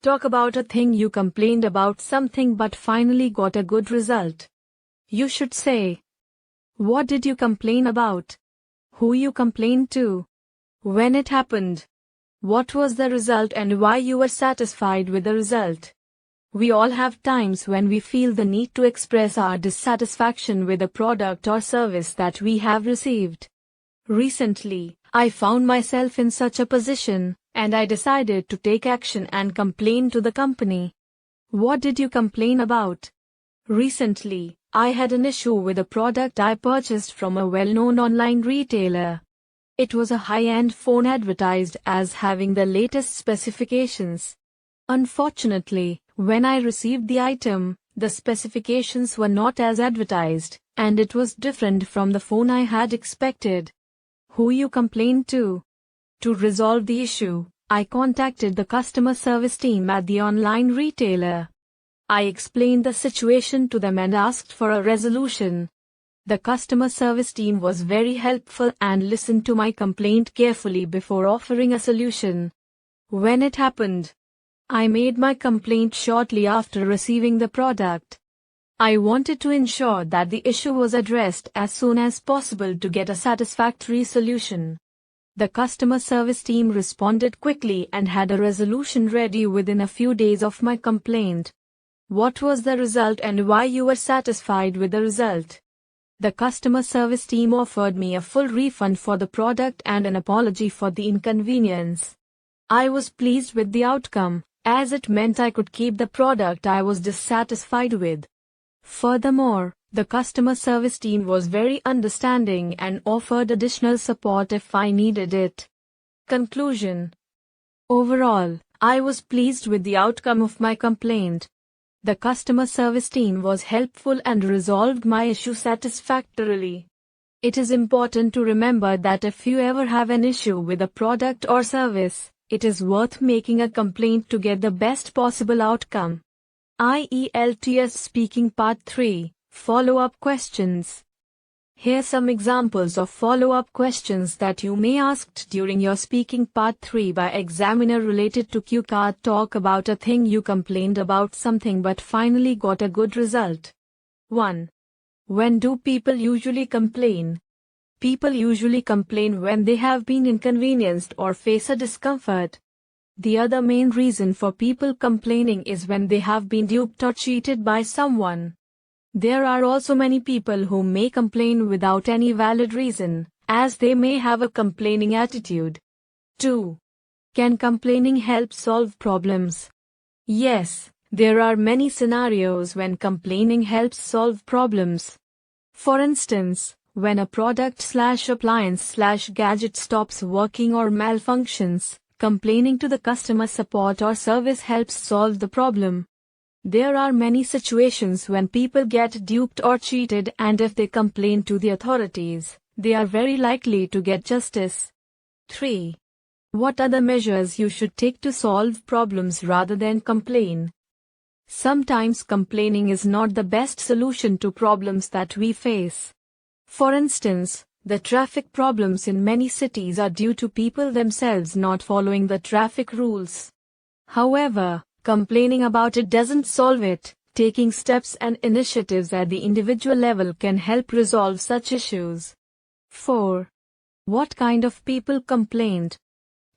talk about a thing you complained about something but finally got a good result. You should say, what did you complain about? Who you complained to? When it happened? What was the result and why you were satisfied with the result? We all have times when we feel the need to express our dissatisfaction with a product or service that we have received. Recently, I found myself in such a position, and I decided to take action and complain to the company. What did you complain about? Recently, I had an issue with a product I purchased from a well-known online retailer. It was a high-end phone advertised as having the latest specifications. Unfortunately, when I received the item, the specifications were not as advertised, and it was different from the phone I had expected. Who you complained to? To resolve the issue, I contacted the customer service team at the online retailer. I explained the situation to them and asked for a resolution. The customer service team was very helpful and listened to my complaint carefully before offering a solution. When it happened, I made my complaint shortly after receiving the product. I wanted to ensure that the issue was addressed as soon as possible to get a satisfactory solution. The customer service team responded quickly and had a resolution ready within a few days of my complaint. What was the result and why you were satisfied with the result? The customer service team offered me a full refund for the product and an apology for the inconvenience. I was pleased with the outcome, as it meant I could keep the product I was dissatisfied with. Furthermore, the customer service team was very understanding and offered additional support if I needed it. Conclusion. Overall, I was pleased with the outcome of my complaint. The customer service team was helpful and resolved my issue satisfactorily. It is important to remember that if you ever have an issue with a product or service, it is worth making a complaint to get the best possible outcome. IELTS Speaking Part 3, Follow-up Questions. Here are some examples of follow-up questions that you may asked during your Speaking Part 3 by examiner related to Cue Card. Talk about a thing you complained about something but finally got a good result. 1. When do people usually complain? People usually complain when they have been inconvenienced or face a discomfort. The other main reason for people complaining is when they have been duped or cheated by someone. There are also many people who may complain without any valid reason, as they may have a complaining attitude. 2. Can complaining help solve problems? Yes, there are many scenarios when complaining helps solve problems. For instance, when a product/appliance/gadget stops working or malfunctions, complaining to the customer support or service helps solve the problem. There are many situations when people get duped or cheated, and if they complain to the authorities, they are very likely to get justice. 3. What other measures you should take to solve problems rather than complain? Sometimes complaining is not the best solution to problems that we face. For instance, the traffic problems in many cities are due to people themselves not following the traffic rules. However, complaining about it doesn't solve it. Taking steps and initiatives at the individual level can help resolve such issues. 4. What kind of people complained?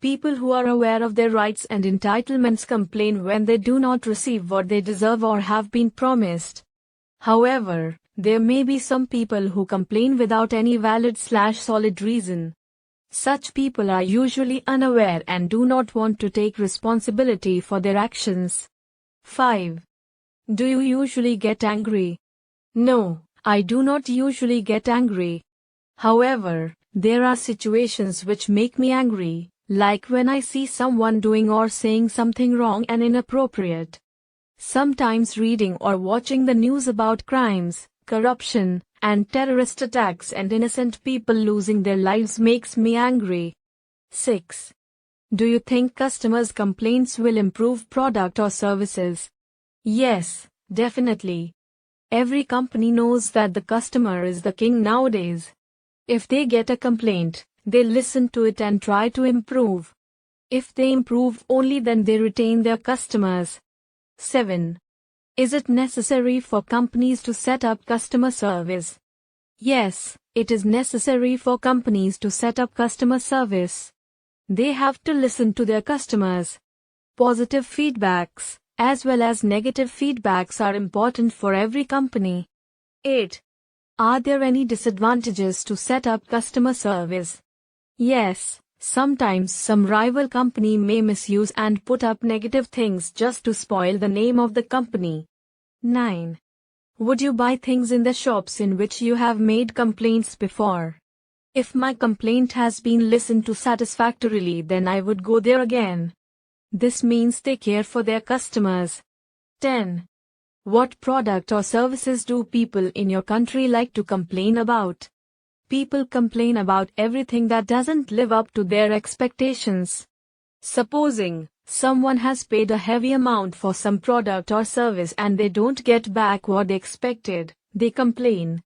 People who are aware of their rights and entitlements complain when they do not receive what they deserve or have been promised. However, there may be some people who complain without any valid/solid reason. Such people are usually unaware and do not want to take responsibility for their actions. 5. Do you usually get angry? No, I do not usually get angry. However, there are situations which make me angry, like when I see someone doing or saying something wrong and inappropriate. Sometimes reading or watching the news about crimes, corruption, and terrorist attacks and innocent people losing their lives makes me angry. 6. Do you think customers' complaints will improve product or services? Yes, definitely. Every company knows that the customer is the king nowadays. If they get a complaint, they listen to it and try to improve. If they improve, only then they retain their customers. 7. Is it necessary for companies to set up customer service? Yes, it is necessary for companies to set up customer service. They have to listen to their customers. Positive feedbacks, as well as negative feedbacks, are important for every company. 8. Are there any disadvantages to set up customer service? Yes, sometimes some rival company may misuse and put up negative things just to spoil the name of the company. 9. Would you buy things in the shops in which you have made complaints before? If my complaint has been listened to satisfactorily, then I would go there again. This means they care for their customers. 10. What product or services do people in your country like to complain about? People complain about everything that doesn't live up to their expectations. Supposing someone has paid a heavy amount for some product or service and they don't get back what they expected, they complain.